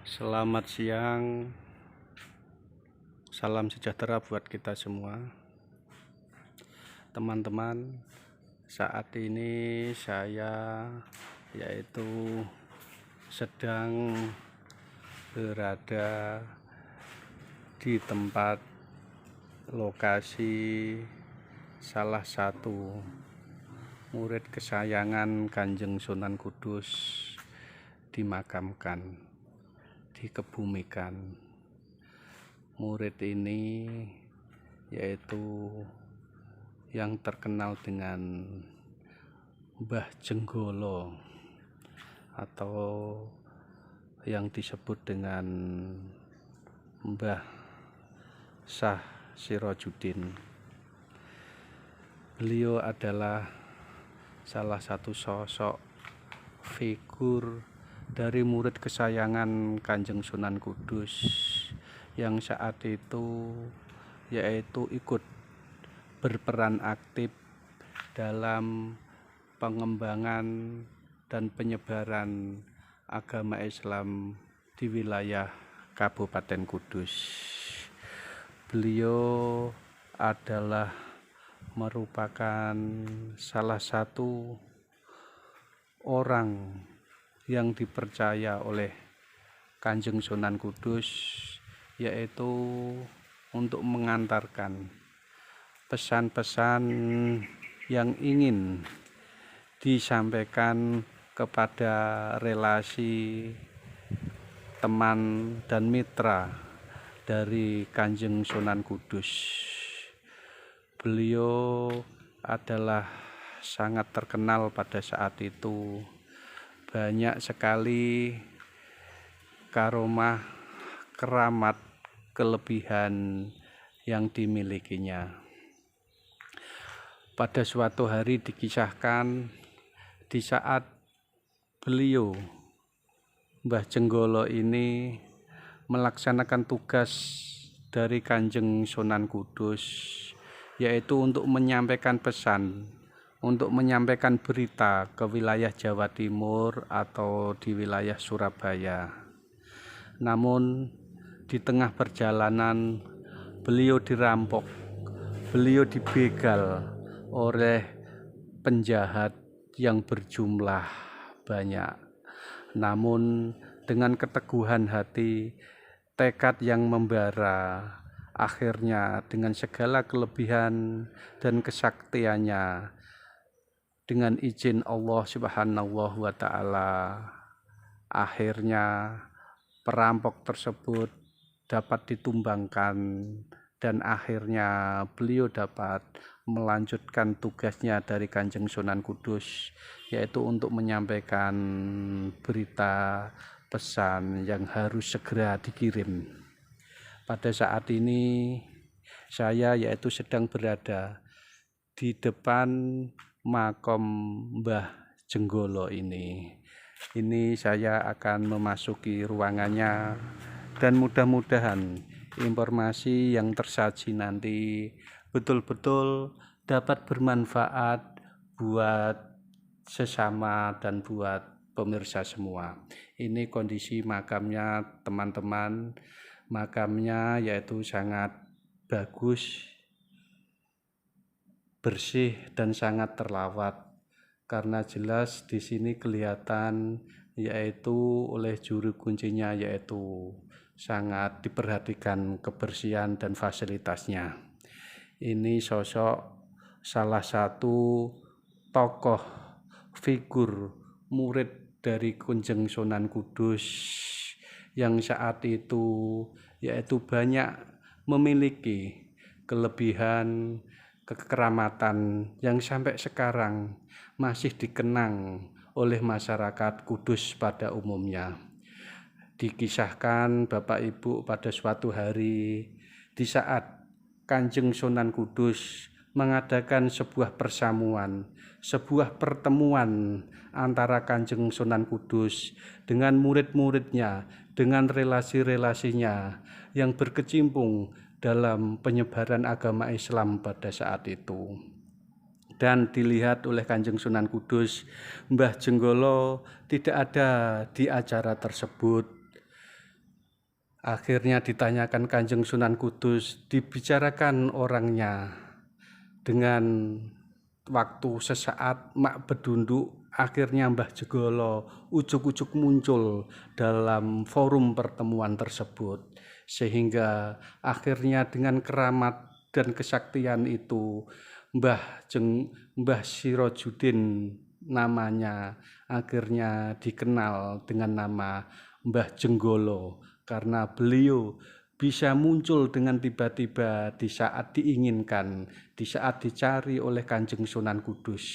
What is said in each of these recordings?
Selamat siang, salam sejahtera buat kita semua. Teman-teman, saat ini saya sedang berada di tempat lokasi salah satu murid kesayangan Kanjeng Sunan Kudus dimakamkan, dikebumikan. Murid ini yaitu yang terkenal dengan Mbah Jenggolo atau yang disebut dengan Mbah Shah Sirajuddin. Beliau adalah salah satu sosok figur dari murid kesayangan Kanjeng Sunan Kudus yang saat itu yaitu ikut berperan aktif dalam pengembangan dan penyebaran agama Islam di wilayah Kabupaten Kudus. Beliau adalah merupakan salah satu orang yang dipercaya oleh Kanjeng Sunan Kudus, yaitu untuk mengantarkan pesan-pesan yang ingin disampaikan kepada relasi teman dan mitra dari Kanjeng Sunan Kudus. Beliau adalah sangat terkenal pada saat itu. Banyak sekali karomah, keramat, kelebihan yang dimilikinya. Pada suatu hari dikisahkan di saat beliau Mbah Jenggolo ini melaksanakan tugas dari Kanjeng Sunan Kudus, yaitu untuk menyampaikan pesan, untuk menyampaikan berita ke wilayah Jawa Timur atau di wilayah Surabaya. Namun di tengah perjalanan beliau dirampok, beliau dibegal oleh penjahat yang berjumlah banyak. Namun dengan keteguhan hati, tekad yang membara, akhirnya dengan segala kelebihan dan kesaktiannya, dengan izin Allah Subhanahu wa Ta'ala, akhirnya perampok tersebut dapat ditumbangkan dan akhirnya beliau dapat melanjutkan tugasnya dari Kanjeng Sunan Kudus, yaitu untuk menyampaikan berita pesan yang harus segera dikirim. Pada saat ini saya yaitu sedang berada di depan makam Mbah Jenggolo ini. Ini saya akan memasuki ruangannya dan mudah-mudahan informasi yang tersaji nanti betul-betul dapat bermanfaat buat sesama dan buat pemirsa semua. Ini kondisi makamnya teman-teman. Makamnya yaitu sangat bagus, bersih dan sangat terlawat, karena jelas di sini kelihatan yaitu oleh juru kuncinya yaitu sangat diperhatikan kebersihan dan fasilitasnya. Ini sosok salah satu tokoh figur murid dari Kanjeng Sunan Kudus yang saat itu yaitu banyak memiliki kelebihan, kekeramatan yang sampai sekarang masih dikenang oleh masyarakat Kudus pada umumnya. Dikisahkan Bapak Ibu pada suatu hari di saat Kanjeng Sunan Kudus mengadakan sebuah persamuan, sebuah pertemuan antara Kanjeng Sunan Kudus dengan murid-muridnya, dengan relasi-relasinya yang berkecimpung dalam penyebaran agama Islam pada saat itu. Dan dilihat oleh Kanjeng Sunan Kudus, Mbah Jenggolo tidak ada di acara tersebut. Akhirnya ditanyakan Kanjeng Sunan Kudus, dibicarakan orangnya. Dengan waktu sesaat mak bedunduk, akhirnya Mbah Jegolo ujuk-ujuk muncul dalam forum pertemuan tersebut. Sehingga akhirnya dengan keramat dan kesaktian itu, Mbah Sirojudin namanya akhirnya dikenal dengan nama Mbah Jenggolo, karena beliau bisa muncul dengan tiba-tiba di saat diinginkan, di saat dicari oleh Kanjeng Sunan Kudus.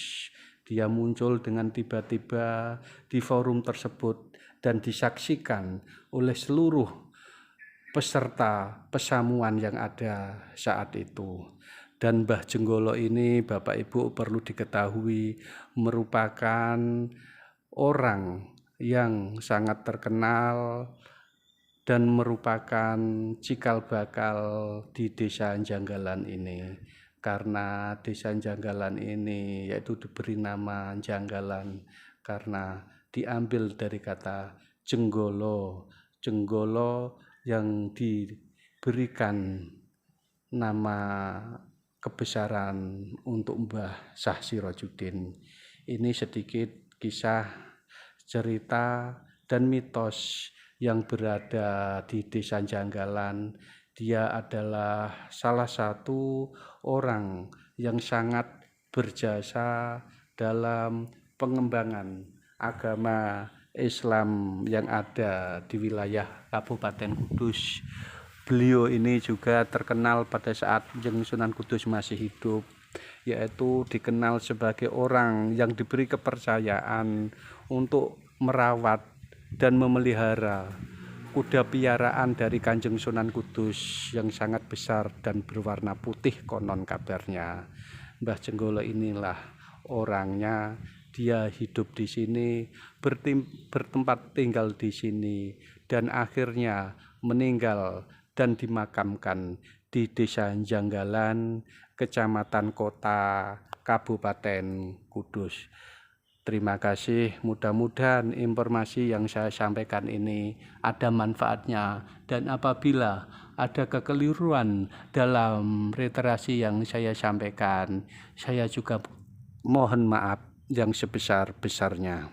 Dia muncul dengan tiba-tiba di forum tersebut dan disaksikan oleh seluruh peserta pesamuan yang ada saat itu. Dan Mbah Jenggolo ini, Bapak Ibu, perlu diketahui merupakan orang yang sangat terkenal dan merupakan cikal bakal di Desa Janggalan ini. Karena Desa Janggalan ini yaitu diberi nama Janggalan karena diambil dari kata jenggolo. Jenggolo yang diberikan nama kebesaran untuk Mbah Sah Sirojudin. Ini sedikit kisah, cerita, dan mitos yang berada di Desa Janggalan. Dia adalah salah satu orang yang sangat berjasa dalam pengembangan agama Islam yang ada di wilayah Kabupaten Kudus. Beliau ini juga terkenal pada saat Kanjeng Sunan Kudus masih hidup, yaitu dikenal sebagai orang yang diberi kepercayaan untuk merawat dan memelihara kuda piaraan dari Kanjeng Sunan Kudus yang sangat besar dan berwarna putih konon kabarnya. Mbah Jenggolo inilah orangnya. Dia hidup di sini, bertempat tinggal di sini, dan akhirnya meninggal dan dimakamkan di Desa Janggalan, Kecamatan Kota, Kabupaten Kudus. Terima kasih, mudah-mudahan informasi yang saya sampaikan ini ada manfaatnya, dan apabila ada kekeliruan dalam literasi yang saya sampaikan, saya juga mohon maaf yang sebesar-besarnya.